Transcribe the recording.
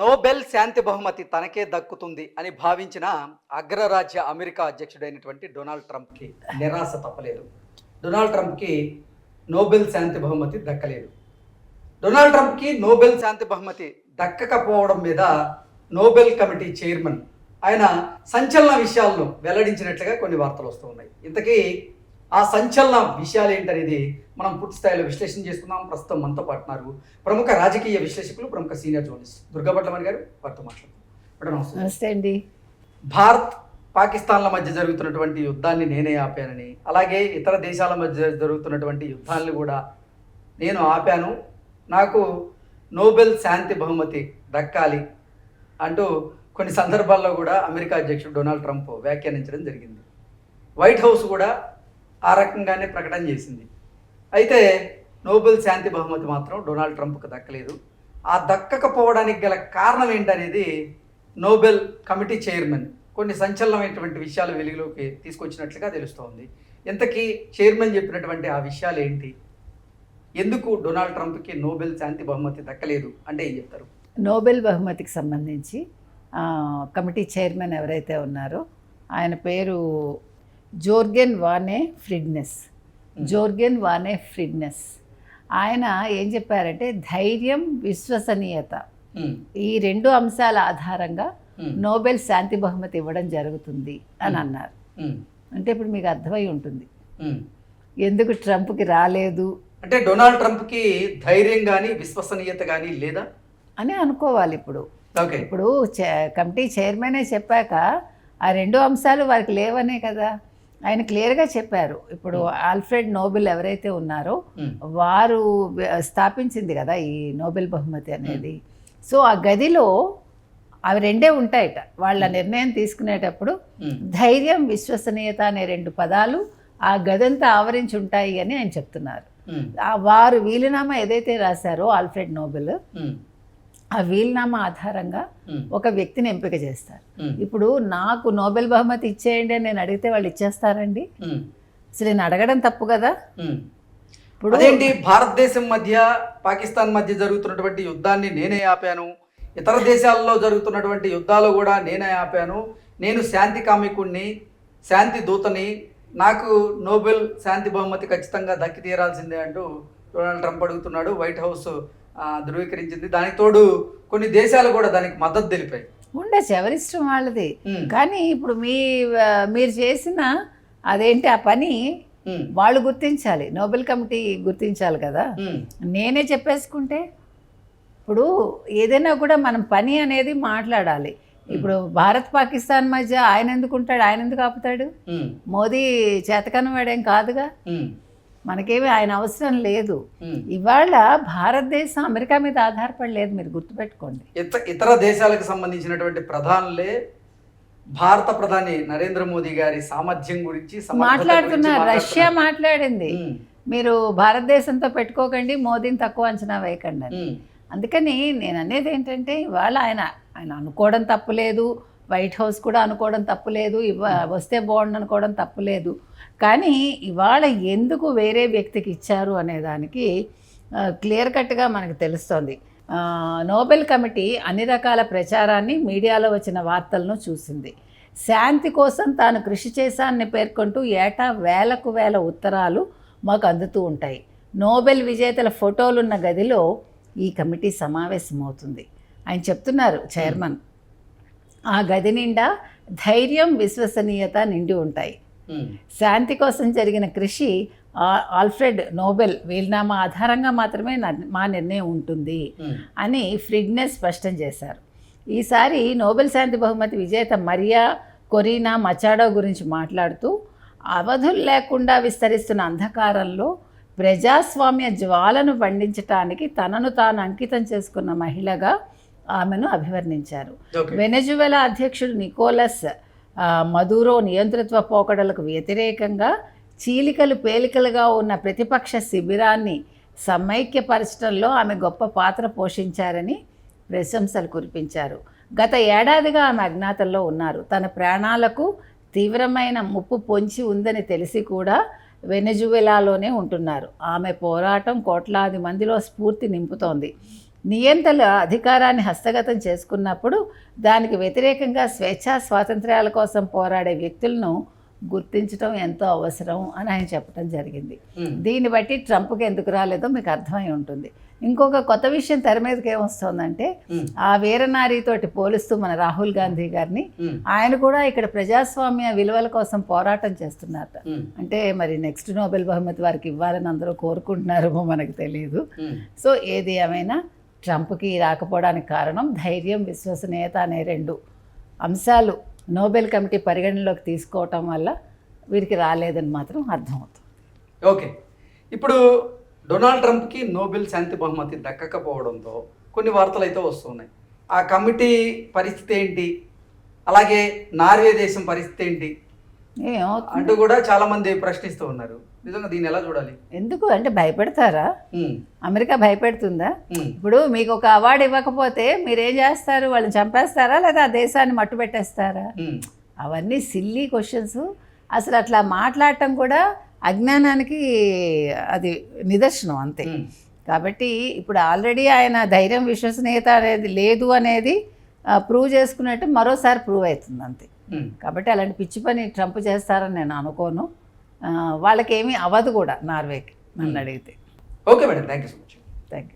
Nobel శాంతి బహుమతి తనకే దక్కుతుంది అని భావించిన అగ్రరాజ్య అమెరికా అధ్యక్షుడైనటువంటి డొనాల్డ్ ట్రంప్కి నిరాశ తప్పలేదు. డొనాల్డ్ ట్రంప్కి నోబెల్ శాంతి బహుమతి దక్కలేదు. డొనాల్డ్ ట్రంప్కి నోబెల్ శాంతి బహుమతి దక్కకపోవడం మీద నోబెల్ కమిటీ చైర్మన్ ఆయన సంచలన విషయాలను వెల్లడించినట్లుగా కొన్ని వార్తలు వస్తూ ఉన్నాయి. ఇంతకీ ఆ సంచలన విషయాలు ఏంటనేది మనం పూర్తి స్థాయిలో విశ్లేషణ చేసుకుందాం. ప్రస్తుతం మనతో పాటున్నారు ప్రముఖ రాజకీయ విశ్లేషకులు, ప్రముఖ సీనియర్ జర్నలిస్ట్ దుర్గాపట్లమణి గారు. వారితో మాట్లాడుతున్నాం. నమస్తే అండి. భారత్ పాకిస్తాన్ల మధ్య జరుగుతున్నటువంటి యుద్ధాన్ని నేనే ఆపానని, అలాగే ఇతర దేశాల మధ్య జరుగుతున్నటువంటి యుద్ధాలను కూడా నేను ఆపాను, నాకు నోబెల్ శాంతి బహుమతి దక్కాలి అంటూ కొన్ని సందర్భాల్లో కూడా అమెరికా అధ్యక్షుడు డొనాల్డ్ ట్రంప్ వ్యాఖ్యానించడం జరిగింది. వైట్ హౌస్ కూడా ఆ రకంగానే ప్రకటన చేసింది. అయితే నోబెల్ శాంతి బహుమతి మాత్రం డొనాల్డ్ ట్రంప్కి దక్కలేదు. ఆ దక్కకపోవడానికి గల కారణం ఏంటనేది నోబెల్ కమిటీ చైర్మన్ కొన్ని సంచలనమైనటువంటి విషయాలు వెలుగులోకి తీసుకొచ్చినట్లుగా తెలుస్తోంది. ఇంతకీ చైర్మన్ చెప్పినటువంటి ఆ విషయాలు ఏంటి? ఎందుకు డొనాల్డ్ ట్రంప్కి నోబెల్ శాంతి బహుమతి దక్కలేదు అంటే ఏం చెప్తారు? నోబెల్ బహుమతికి సంబంధించి కమిటీ చైర్మన్ ఎవరైతే ఉన్నారో ఆయన పేరు జోర్గెన్ వానే ఫ్రిడ్నెస్. ఆయన ఏం చెప్పారంటే ధైర్యం, విశ్వసనీయత ఈ రెండు అంశాల ఆధారంగా నోబెల్ శాంతి బహుమతి ఇవ్వడం జరుగుతుంది అని అన్నారు. అంటే ఇప్పుడు మీకు అర్థమై ఉంటుంది ఎందుకు ట్రంప్కి రాలేదు. అంటే డొనాల్డ్ ట్రంప్కి ధైర్యం కానీ విశ్వసనీయత కానీ లేదా అని అనుకోవాలి. ఇప్పుడు కమిటీ చైర్మనే చెప్పాక ఆ రెండు అంశాలు వారికి లేవనే కదా ఆయన క్లియర్గా చెప్పారు. ఇప్పుడు ఆల్ఫ్రెడ్ నోబెల్ ఎవరైతే ఉన్నారో వారు స్థాపించింది కదా ఈ నోబెల్ బహుమతి అనేది. సో ఆ గదిలో అవి రెండే ఉంటాయట. వాళ్ళ నిర్ణయం తీసుకునేటప్పుడు ధైర్యం, విశ్వసనీయత అనే రెండు పదాలు ఆ గదంతా ఆవరించి ఉంటాయి అని ఆయన చెప్తున్నారు. వారు వీలునామా ఏదైతే రాశారో ఆల్ఫ్రెడ్ నోబెల్, ఆ వీలునామా ఆధారంగా ఒక వ్యక్తిని ఎంపిక చేస్తారు. ఇప్పుడు నాకు నోబెల్ బహుమతి ఇచ్చేయండి అని నేను అడిగితే వాళ్ళు ఇచ్చేస్తారండి? అసలు నేను అడగడం తప్పు కదా. ఇప్పుడు అదేంటి, భారతదేశం మధ్య పాకిస్తాన్ మధ్య జరుగుతున్నటువంటి యుద్ధాన్ని నేనే ఆపాను, ఇతర దేశాల్లో జరుగుతున్నటువంటి యుద్ధాలు కూడా నేనే ఆపాను, నేను శాంతి కామికుణ్ణి, శాంతి దూతని, నాకు నోబెల్ శాంతి బహుమతి ఖచ్చితంగా దక్కి తీరాల్సిందే అంటూ డొనాల్డ్ ట్రంప్ అడుగుతున్నాడు. వైట్ హౌస్ ధృవీకరించింది. దానికి తోడు కొన్ని దేశాలు కూడా దానికి మద్దతు తెలిపాయి. ఉండొచ్చు, ఎవరిష్టం వాళ్ళది. కానీ ఇప్పుడు మీరు చేసిన అదేంటి ఆ పని వాళ్ళు గుర్తించాలి, నోబెల్ కమిటీ గుర్తించాలి కదా. నేనే చెప్పేసుకుంటే ఇప్పుడు ఏదైనా కూడా మనం పని అనేది మాట్లాడాలి. ఇప్పుడు భారత్ పాకిస్తాన్ మధ్య ఆయన ఎందుకు ఉంటాడు, ఆయన ఎందుకు ఆపుతాడు? మోదీ చేతకని వాడేం కాదుగా, మనకేమి ఆయన అవసరం లేదు. ఇవాళ భారతదేశం అమెరికా మీద ఆధారపడలేదు, మీరు గుర్తుపెట్టుకోండి. ఇతర దేశాలకు సంబంధించినటువంటి ప్రధానులే భారత ప్రధాని నరేంద్ర మోదీ గారి సామర్థ్యం గురించి మాట్లాడుతున్నారు. రష్యా మాట్లాడింది, మీరు భారతదేశంతో పెట్టుకోకండి, మోదీని తక్కువ అంచనా వేయకండి అని. అందుకని నేను అనేది ఏంటంటే ఇవాళ ఆయన అనుకోవడం తప్పులేదు, వైట్ హౌస్ కూడా అనుకోవడం తప్పులేదు, వస్తే బాగుండు అనుకోవడం తప్పులేదు. కానీ ఇవాళ ఎందుకు వేరే వ్యక్తికి ఇచ్చారు అనేదానికి క్లియర్ కట్గా మనకు తెలుస్తోంది. నోబెల్ కమిటీ అన్ని రకాల ప్రచారాన్ని, మీడియాలో వచ్చిన వార్తలను చూసింది. శాంతి కోసం తాను కృషి చేశానని పేర్కొంటూ ఏటా వేలకు వేల ఉత్తరాలు మాకు అందుతూ ఉంటాయి. నోబెల్ విజేతల ఫోటోలున్న గదిలో ఈ కమిటీ సమావేశమవుతుంది. ఆయన చెప్తున్నారు చైర్మన్, ఆ గది నిండా ధైర్యం, విశ్వసనీయత నిండి ఉంటాయి. శాంతి కోసం జరిగిన కృషి ఆల్ఫ్రెడ్ నోబెల్ వీలునామా ఆధారంగా మాత్రమే మా నిర్ణయం ఉంటుంది అని ఫ్రిడ్నెస్ స్పష్టం చేశారు. ఈసారి నోబెల్ శాంతి బహుమతి విజేత మరియా కొరీనా మచాడో గురించి మాట్లాడుతూ అవధులు లేకుండా విస్తరిస్తున్న అంధకారంలో ప్రజాస్వామ్య జ్వాలను పండించటానికి తనను తాను అంకితం చేసుకున్న మహిళగా ఆమెను అభివర్ణించారు. వెనెజువెలా అధ్యక్షుడు నికోలస్ మదూరో నియంతృత్వ పోకడలకు వ్యతిరేకంగా చీలికలు పేలికలుగా ఉన్న ప్రతిపక్ష శిబిరాన్ని సమైక్యపరచడంలో ఆమె గొప్ప పాత్ర పోషించారని ప్రశంసలు కురిపించారు. గత ఏడాదిగా ఆమె అజ్ఞాతంలో ఉన్నారు. తన ప్రాణాలకు తీవ్రమైన ముప్పు పొంచి ఉందని తెలిసి కూడా వెనెజువెలాలోనే ఉంటున్నారు. ఆమె పోరాటం కోట్లాది మందిలో స్ఫూర్తి నింపుతోంది. నియంతలు అధికారాన్ని హస్తగతం చేసుకున్నప్పుడు దానికి వ్యతిరేకంగా స్వేచ్ఛా స్వాతంత్ర్యాల కోసం పోరాడే వ్యక్తులను గుర్తించడం ఎంతో అవసరం అని ఆయన చెప్పడం జరిగింది. దీన్ని బట్టి ట్రంప్కి ఎందుకు రాలేదో మీకు అర్థమై ఉంటుంది. ఇంకొక కొత్త విషయం తెర మీదకి ఏమొస్తుందంటే, ఆ వీరనారితోటి పోలుస్తూ మన రాహుల్ గాంధీ గారిని, ఆయన కూడా ఇక్కడ ప్రజాస్వామ్య విలువల కోసం పోరాటం చేస్తున్నారట. అంటే మరి నెక్స్ట్ నోబెల్ బహుమతి వారికి ఇవ్వాలని అందరూ కోరుకుంటున్నారేమో మనకు తెలియదు. సో ఏది ఏమైనా ట్రంప్కి రాకపోవడానికి కారణం ధైర్యం, విశ్వసనీయత అనే 2 అంశాలు నోబెల్ కమిటీ పరిగణనలోకి తీసుకోవటం వల్ల వీరికి రాలేదని మాత్రం అర్థమవుతుంది. ఓకే, ఇప్పుడు డొనాల్డ్ ట్రంప్కి నోబెల్ శాంతి బహుమతి దక్కకపోవడంతో కొన్ని వార్తలు అయితే వస్తున్నాయి. ఆ కమిటీ పరిస్థితి ఏంటి, అలాగే నార్వే దేశం పరిస్థితి ఏంటి అంటూ కూడా చాలా మంది ప్రశ్నిస్తూ ఉన్నారు. నిజంగా దీన్ని ఎలా చూడాలి? ఎందుకు అంటే భయపెడతారా? అమెరికా భయపెడుతుందా? ఇప్పుడు మీకు ఒక అవార్డు ఇవ్వకపోతే మీరేం చేస్తారు? వాళ్ళని చంపేస్తారా లేదా ఆ దేశాన్ని మట్టు పెట్టేస్తారా? అవన్నీ సిల్లీ క్వశ్చన్స్. అసలు అట్లా మాట్లాడటం కూడా అజ్ఞానానికి అది నిదర్శనం అంతే. కాబట్టి ఇప్పుడు ఆల్రెడీ ఆయన ధైర్యం, విశ్వసనీయత అనేది లేదు అనేది ప్రూవ్ చేసుకున్నట్టు మరోసారి ప్రూవ్ అవుతుంది అంతే. కాబట్టి అలాంటి పిచ్చి పని ట్రంప్ చేస్తారని నేను అనుకోను. వాళ్ళకేమీ అవ్వదు కూడా నార్వేకి నన్ను అడిగితే. Okay madam, thank you so much. Thank you.